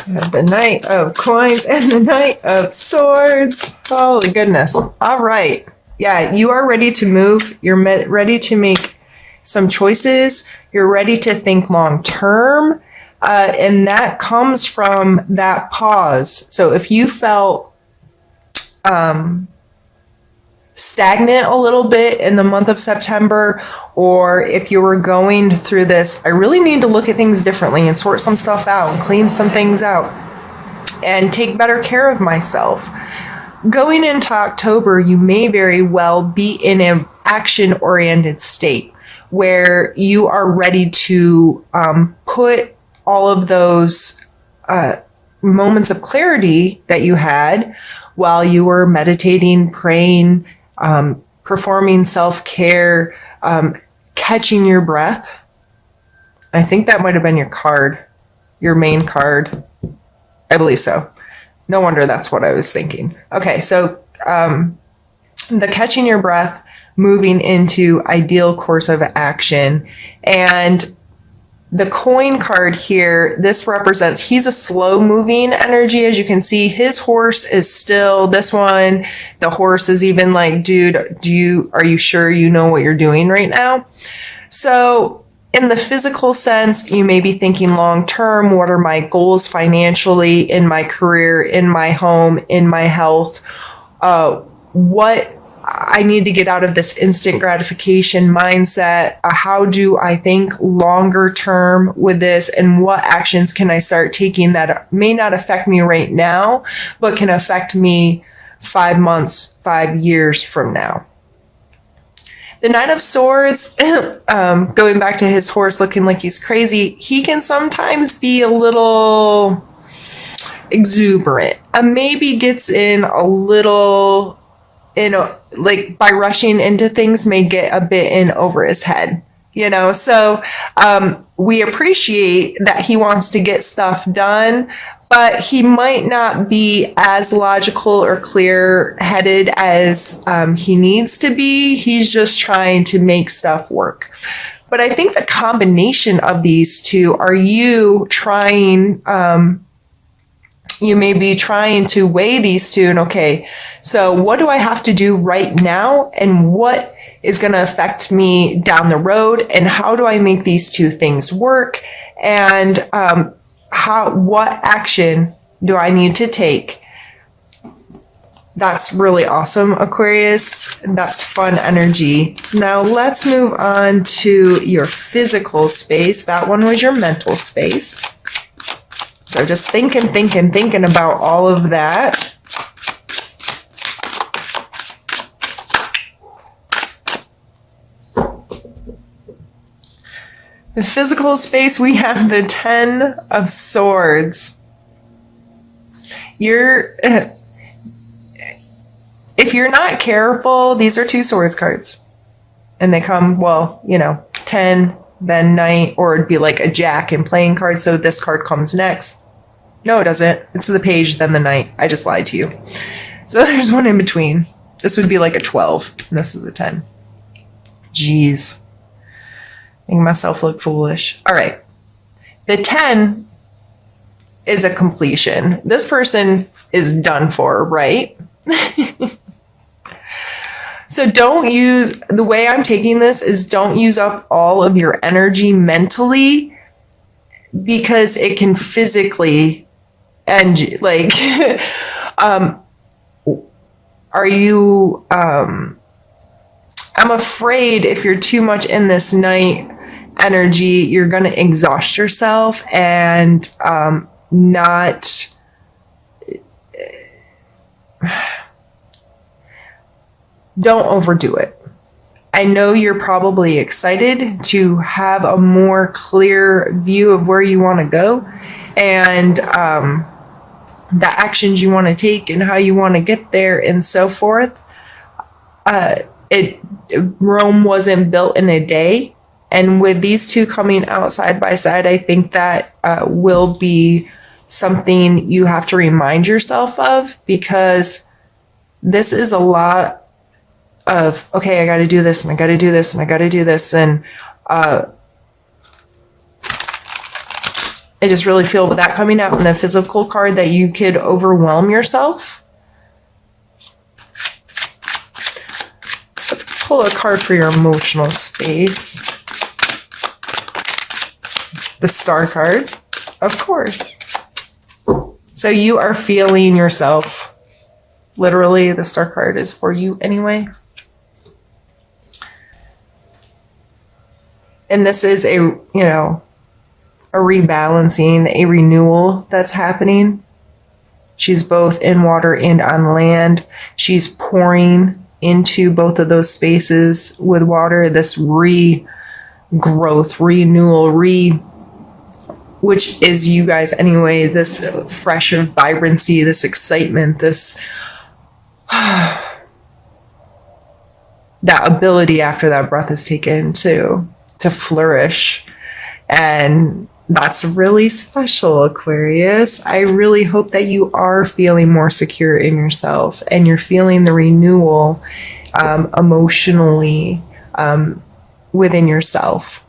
The Knight of Coins and the Knight of Swords. Holy goodness. All right. Yeah, you are ready to move. You're ready to make some choices. You're ready to think long term. And that comes from that pause. So if you felt stagnant a little bit in the month of September, or if you were going through this, I really need to look at things differently and sort some stuff out and clean some things out and take better care of myself. Going into October, you may very well be in an action-oriented state where you are ready to put all of those moments of clarity that you had while you were meditating, praying, performing self-care, catching your breath. I think that might have been your card, your main card. I believe so. No wonder that's what I was thinking. Okay, so the catching your breath, moving into ideal course of action. And the coin card here, this represents, he's a slow moving energy. As you can see, his horse is still, this one, the horse is even like, dude, are you sure you know what you're doing right now? So in the physical sense, you may be thinking long term, what are my goals financially, in my career, in my home, in my health? What I need to get out of this instant gratification mindset. How do I think longer term with this, and what actions can I start taking that may not affect me right now, but can affect me 5 months, 5 years from now? The Knight of Swords, going back to his horse looking like he's crazy, he can sometimes be a little exuberant. Maybe gets in a little, like by rushing into things, may get a bit in over his head, so we appreciate that he wants to get stuff done, but he might not be as logical or clear-headed as he needs to be. He's just trying to make stuff work. But I think the combination of these two are you trying, you may be trying to weigh these two and, okay, so what do I have to do right now, and what is going to affect me down the road, and how do I make these two things work, and what action do I need to take? That's really awesome, Aquarius. That's fun energy. Now let's move on to your physical space. That one was your mental space. So just thinking about all of that. The physical space, we have the 10 of Swords. If you're not careful, these are 2 Swords cards. And they come, 10, then Knight, or it'd be like a Jack in playing cards, so this card comes next. No, it doesn't. It's the Page, then the Knight. I just lied to you. So there's one in between. This would be like a 12, and this is a 10. Jeez. Making myself look foolish. All right. The 10 is a completion. This person is done for, right? So don't use, the way I'm taking this is don't use up all of your energy mentally, because it can physically end you. Like, are you, I'm afraid if you're too much in this Knight energy, you're going to exhaust yourself and not don't overdo it. I know you're probably excited to have a more clear view of where you want to go, and the actions you want to take and how you want to get there and so forth. Rome wasn't built in a day. And with these two coming out side by side, I think that will be something you have to remind yourself of, because this is a lot of, okay, I got to do this, and I got to do this, and I got to do this. And I just really feel with that coming out in the physical card that you could overwhelm yourself. Let's pull a card for your emotional space. The Star card, of course. So you are feeling yourself. Literally, the Star card is for you anyway. And this is a, you know, a rebalancing, a renewal that's happening. She's both in water and on land. She's pouring into both of those spaces with water, this regrowth, renewal, which is you guys anyway, this fresh vibrancy, this excitement, this that ability after that breath is taken to flourish. And that's really special, Aquarius. I really hope that you are feeling more secure in yourself and you're feeling the renewal emotionally within yourself.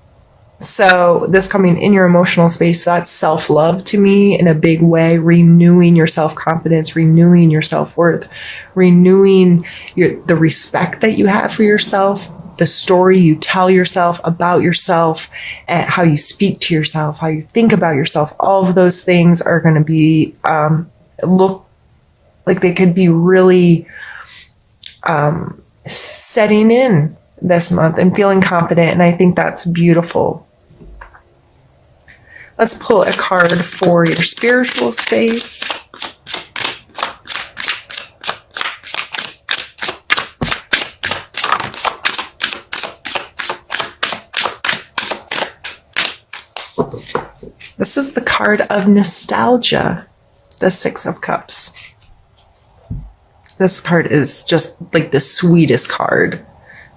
So this coming in your emotional space, that's self-love to me in a big way, renewing your self-confidence, renewing your self-worth, renewing the respect that you have for yourself, the story you tell yourself about yourself, and how you speak to yourself, how you think about yourself. All of those things are going to be, look like they could be really setting in this month and feeling confident. And I think that's beautiful. Let's pull a card for your spiritual space. This is the card of nostalgia, the Six of Cups. This card is just like the sweetest card.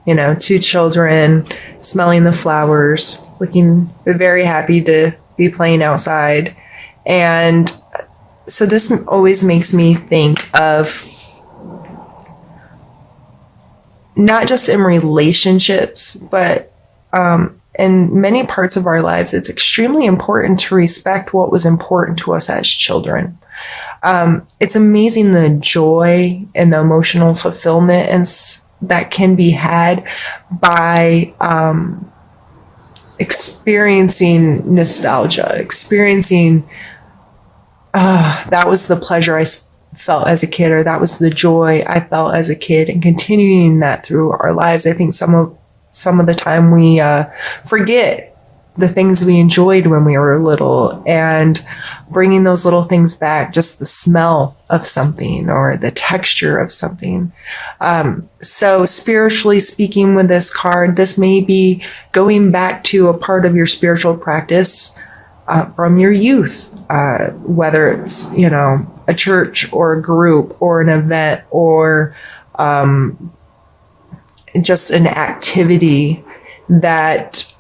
You know, two children smelling the flowers, looking very happy to be playing outside. And so this always makes me think of not just in relationships, but in many parts of our lives, it's extremely important to respect what was important to us as children. It's amazing the joy and the emotional fulfillment and that can be had by experiencing nostalgia, experiencing that was the pleasure I felt as a kid, or that was the joy I felt as a kid, and continuing that through our lives. I think some of the time we forget the things we enjoyed when we were little, and bringing those little things back, just the smell of something or the texture of something. So spiritually speaking with this card, this may be going back to a part of your spiritual practice from your youth, whether it's, you know, a church or a group or an event or just an activity that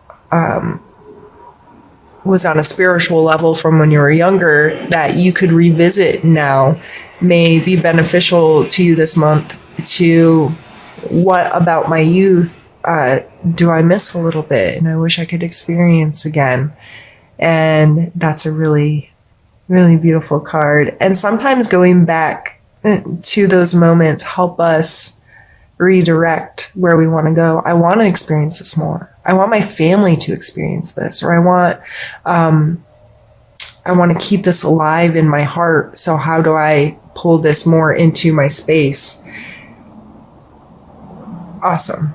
was on a spiritual level from when you were younger that you could revisit now may be beneficial to you this month. To what about my youth do I miss a little bit and I wish I could experience again? And that's a really, really beautiful card. And sometimes going back to those moments help us redirect where we want to go. I want to experience this more. I want my family to experience this, or I want to keep this alive in my heart. So how do I pull this more into my space? Awesome.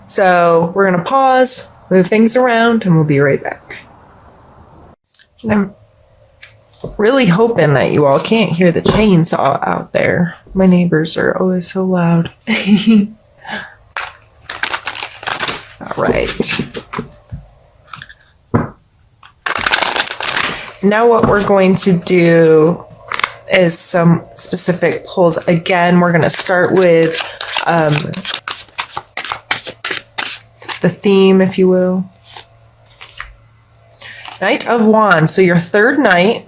So we're going to pause, move things around, and we'll be right back. And I'm really hoping that you all can't hear the chainsaw out there. My neighbors are always so loud. All right. Now what we're going to do is some specific pulls. Again, we're going to start with the theme, if you will. Knight of Wands. So your third knight.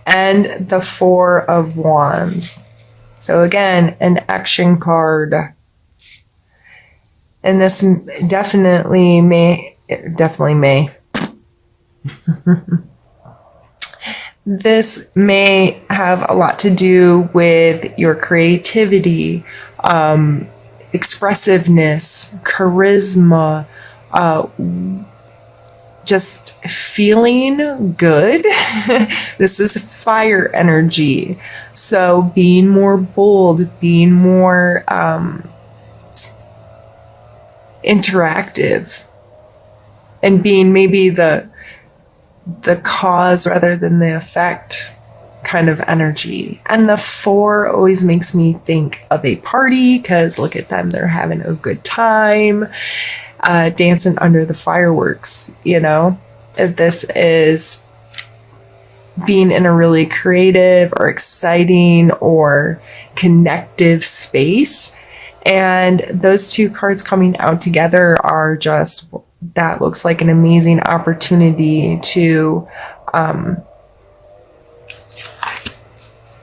And the Four of Wands. So again, an action card. And this definitely may This may have a lot to do with your creativity, expressiveness, charisma, just feeling good. This is fire energy. So being more bold, being more interactive, and being maybe the cause rather than the effect kind of energy. And the 4 always makes me think of a party, because look at them, they're having a good time, dancing under the fireworks, you know. This is being in a really creative or exciting or connective space. And those 2 cards coming out together are just, that looks like an amazing opportunity to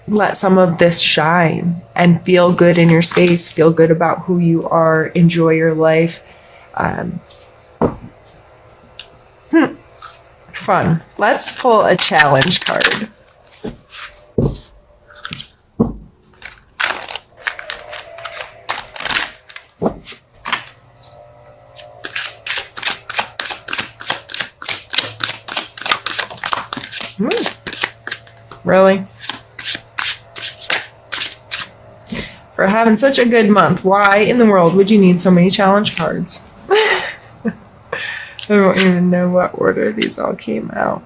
let some of this shine and feel good in your space, feel good about who you are, enjoy your life. Fun. Let's pull a challenge card. Really? For having such a good month, why in the world would you need so many challenge cards? I don't even know what order these all came out.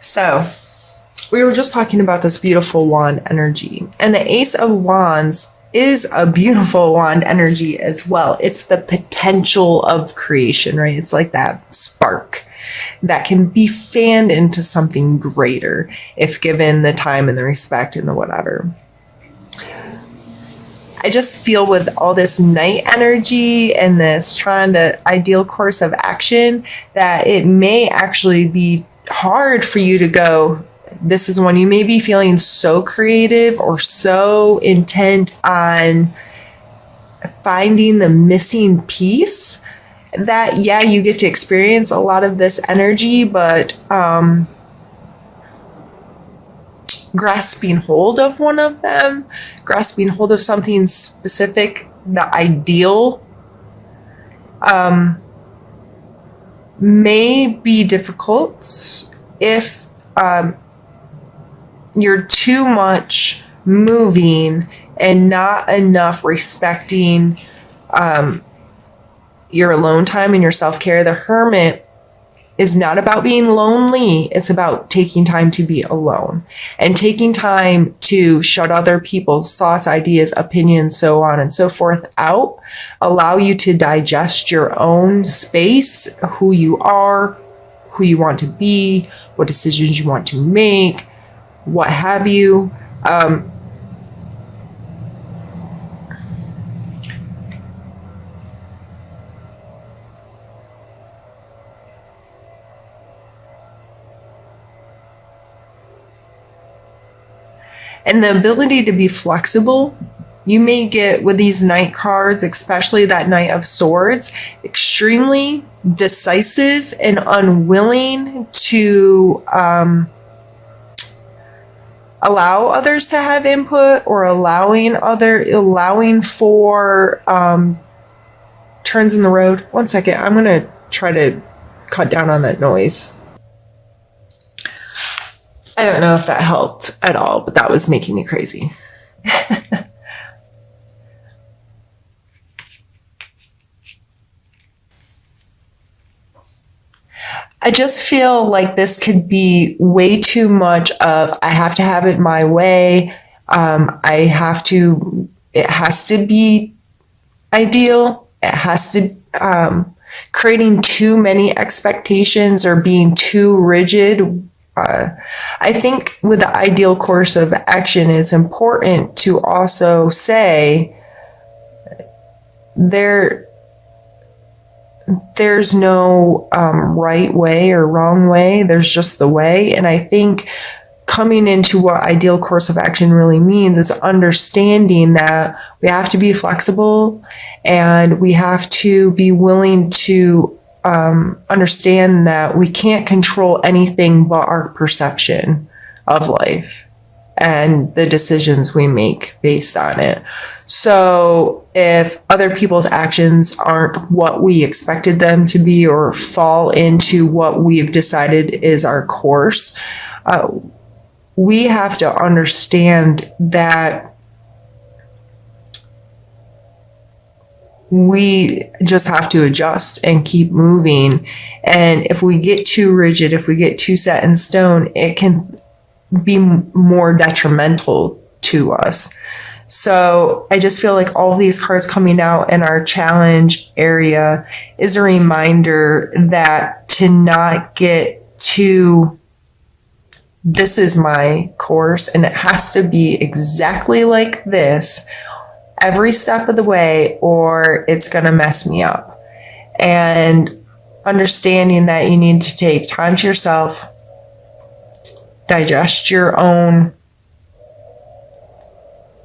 So, we were just talking about this beautiful wand energy, and the Ace of Wands is a beautiful wand energy as well. It's the potential of creation, right? It's like that spark that can be fanned into something greater if given the time and the respect and the whatever. I just feel with all this Knight energy and this trying to ideal course of action that it may actually be hard for you to go, this is when you may be feeling so creative or so intent on finding the missing piece that, yeah, you get to experience a lot of this energy, but grasping hold of one of them, grasping hold of something specific, the ideal, may be difficult if you're too much moving and not enough respecting your alone time and your self-care. The Hermit is not about being lonely. It's about taking time to be alone and taking time to shut other people's thoughts, ideas, opinions, so on and so forth out. Allow you to digest your own space, who you are, who you want to be, what decisions you want to make, what have you. And the ability to be flexible, you may get with these Knight cards, especially that Knight of Swords, extremely decisive and unwilling to allow others to have input or allowing for turns in the road. One second, I'm gonna try to cut down on that noise. I don't know if that helped at all, but that was making me crazy. I just feel like this could be way too much of, I have to have it my way. It has to be ideal. It has to, creating too many expectations or being too rigid. I think with the ideal course of action, it's important to also say there's no right way or wrong way. There's just the way. And I think coming into what ideal course of action really means is understanding that we have to be flexible and we have to be willing to understand that we can't control anything but our perception of life and the decisions we make based on it. So if other people's actions aren't what we expected them to be or fall into what we've decided is our course, we have to understand that we just have to adjust and keep moving. And if we get too rigid, if we get too set in stone, it can be more detrimental to us. So I just feel like all of these cards coming out in our challenge area is a reminder that to not get too, this is my course and it has to be exactly like this every step of the way or it's going to mess me up. And understanding that you need to take time to yourself, digest your own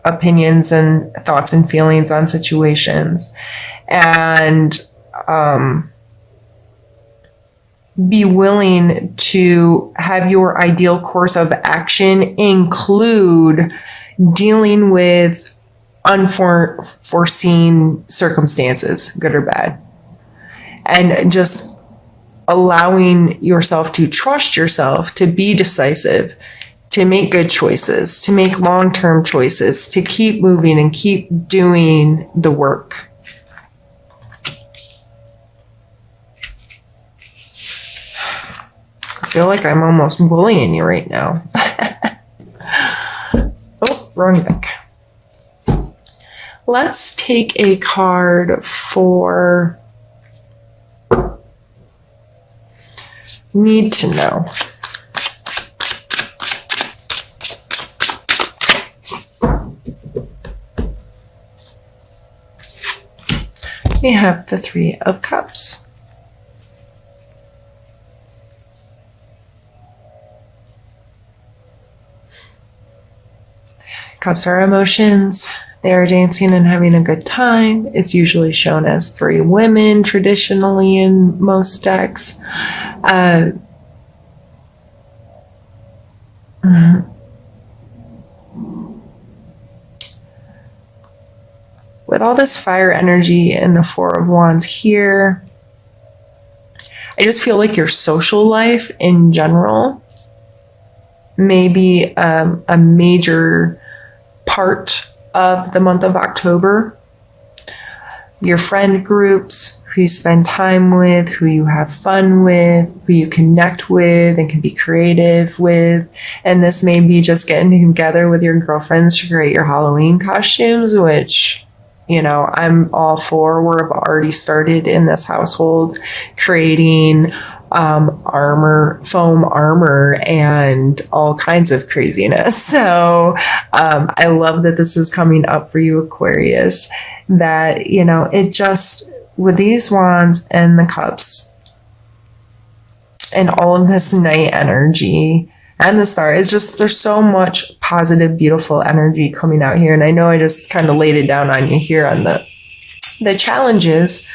opinions and thoughts and feelings on situations, and be willing to have your ideal course of action include dealing with unforeseen circumstances, good or bad, and just allowing yourself to trust yourself, to be decisive, to make good choices, to make long-term choices, to keep moving and keep doing the work. I feel like I'm almost bullying you right now. Oh, wrong thing. Let's take a card for need to know. We have the Three of Cups. Cups are emotions. They are dancing and having a good time. It's usually shown as three women traditionally in most decks. With all this fire energy and the Four of Wands here, I just feel like your social life in general may be a major part of the month of October. Your friend groups, who you spend time with, who you have fun with, who you connect with and can be creative with. And this may be just getting together with your girlfriends to create your Halloween costumes, which, you know, I'm all for. We've already started in this household creating foam armor and all kinds of craziness. So I love that this is coming up for you, Aquarius, that, you know, it just, with these wands and the cups and all of this night energy and the star, it's just, there's so much positive, beautiful energy coming out here. And I know I just kind of laid it down on you here on the challenges,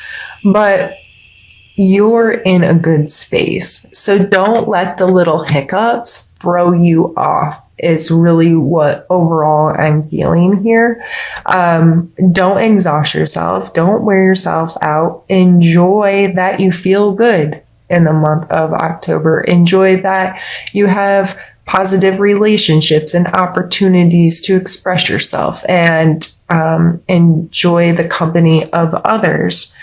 but you're in a good space. So don't let the little hiccups throw you off, is really what overall I'm feeling here. Don't exhaust yourself. Don't wear yourself out. Enjoy that you feel good in the month of October. Enjoy that you have positive relationships and opportunities to express yourself, and enjoy the company of others.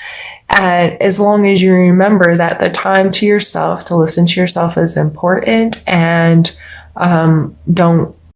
And as long as you remember that the time to yourself, to listen to yourself, is important, and don't